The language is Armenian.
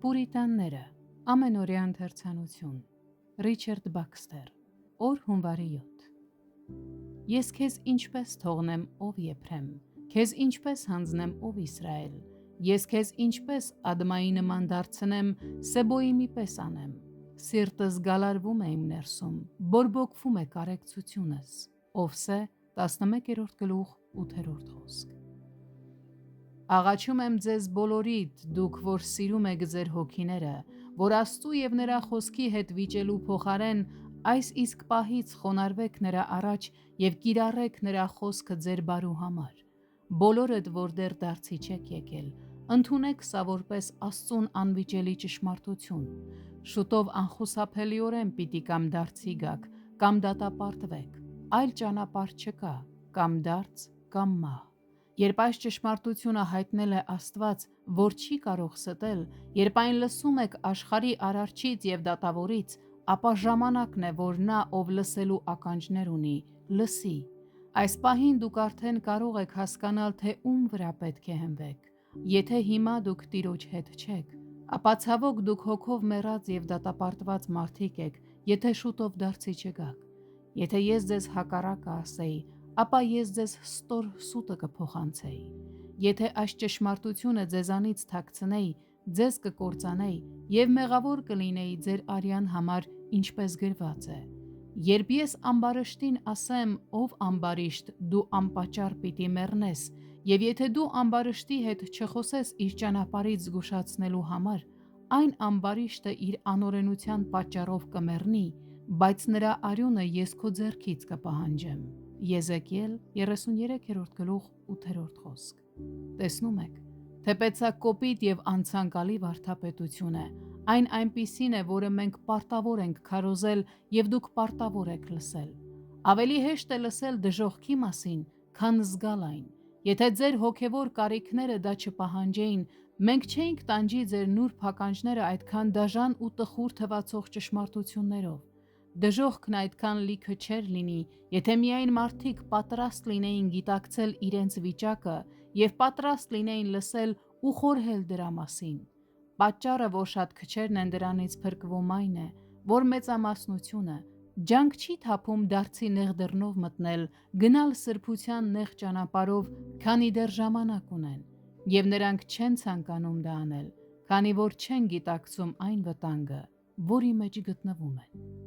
Պուրիտանները, ամենօրյա ընթերցանություն, Ռիչարդ Բաքստեր, օր հունվարի 7։ Ես քեզ ինչպես թողնեմ, ով Եփրեմ, քեզ ինչպես հանձնեմ, ով Իսրայել, ես քեզ ինչպես ադմայի նման դարձնեմ, Սեբոյի մի պես անեմ, սիրտս գալարվում է իմ ներսում, բորբոքվում է կարեկցությունս, Ովսե 11:8 խոսք։ Աղաչում եմ ձեզ բոլորիդ, դուք, որ սիրում եք ձեր հոգիները, որ Աստծու և նրա խոսքի հետ վիճելու փոխարեն այս իսկ պահից խոնարհվեք նրա առաջ և կիրառեք նրա խոսքը ձեր բարու համար։ Բոլորդ, որ դեռ դարձի չեք եկել, ընդունեք սա որպես Աստծուն անվիճելի ճշմարտություն։ Շուտով անխուսափելիորեն պիտի կամ դարձի գաք, կամ դատապարտվեք, այլ ճանապարհ չկա, կամ դարձ, կամ մահ։ Երբ այս ճշմարտությունը հայտնել է Աստված, որ չի կարող ստել, երբ այն լսում եք աշխարհի արարչից և դատավորից, ապա ժամանակն է, որ նա, ով լսելու ականջներ ունի, լսի։ Այս պահին դուք արդեն կարող եք հասկանալ, թե ում վրա պետք է հենվեք։ Եթե հիմա դուք Տիրոջ հետ չեք, ապա ցավոք դուք հոգով մեռած և դատապարտված մարդիկ եք, եթե շուտով դարձի չգաք։ Եթե ես ձեզ հակառակը ասեի, ապա ես ձեզ ստոր սուտը կփոխանցեի։ Եթե այս ճշմարտությունը ձեզանից թաքցնեի, ձեզ կկործանեի և մեղավոր կլինեի ձեր արյան համար, ինչպես գրված է։ Երբ ես ամբարիշտին ասեմ, ով ամբարիշտ, դու անպատճառ պիտի մեռնես, և եթե դու ամբարիշտի հետ չխոսես իր ճանապարհից զգուշացնելու համար, այն ամբարիշտը իր անօրենության պատճառով կմեռնի, բայց նրա արյունը ես քո ձեռքից կպահանջեմ։ Եզեկիել 33:8 խոսք։ Տեսնում եք, թեպետ սա կոպիտ և անցանկալի վարդապետություն է, այն այնպիսին է, որը մենք պարտավոր ենք քարոզել և դուք պարտավոր եք լսել։ Ավելի հեշտ է լսել դժոխքի մասին, քան զգալ այն։ Եթե ձեր հոգևոր կարիքները դա չպահանջեին, մենք չէինք տանջի ձեր նուրբ ականջները այդքան դաժան ու տխուր թվացող ճշմարտություններով։ Դժոխքն այդքան լիքը չէր լինի, եթե միայն մարդիկ պատրաստ լինեին գիտակցել իրենց վիճակը և պատրաստ լինեին լսել ու խորհել դրա մասին։ Պատճառը, որ շատ քչերն են դրանից փրկվում, այն է, որ մեծամասնությունը ջանք չի թափում դարձի նեղ դռնով մտնել, գնալ սրբության նեղ ճանապարհով, քանի դեռ ժամանակ ունեն, և նրանք չեն ցանկանում դա անել, քանի որ չեն գիտակցում այն վտանգը, որի մեջ գտնվում են։